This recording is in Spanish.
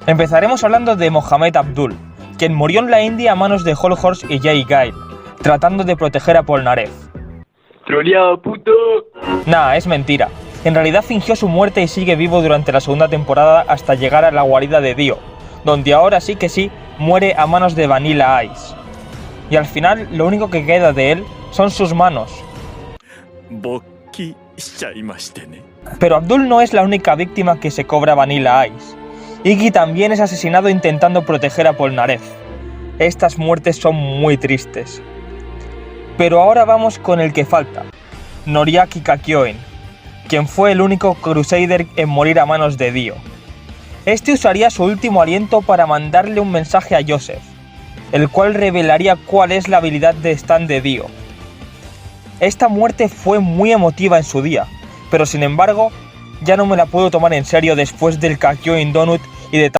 Empezaremos hablando de Mohamed Abdul, quien murió en la India a manos de Holhorse y Jay Guile, tratando de proteger a Polnareff. ¡Troleado, puto! Nah, es mentira. En realidad fingió su muerte y sigue vivo durante la segunda temporada hasta llegar a la guarida de Dio, donde ahora sí que sí muere a manos de Vanilla Ice. Y al final lo único que queda de él son sus manos. Pero Abdul no es la única víctima que se cobra Vanilla Ice. Iggy también es asesinado intentando proteger a Polnareff. Estas muertes son muy tristes. Pero ahora vamos con el que falta, Noriaki Kakyoin, quien fue el único Crusader en morir a manos de Dio. Este usaría su último aliento para mandarle un mensaje a Joseph, el cual revelaría cuál es la habilidad de Stan de Dio. Esta muerte fue muy emotiva en su día, pero sin embargo, ya no me la puedo tomar en serio después del Kakyoin Donut y de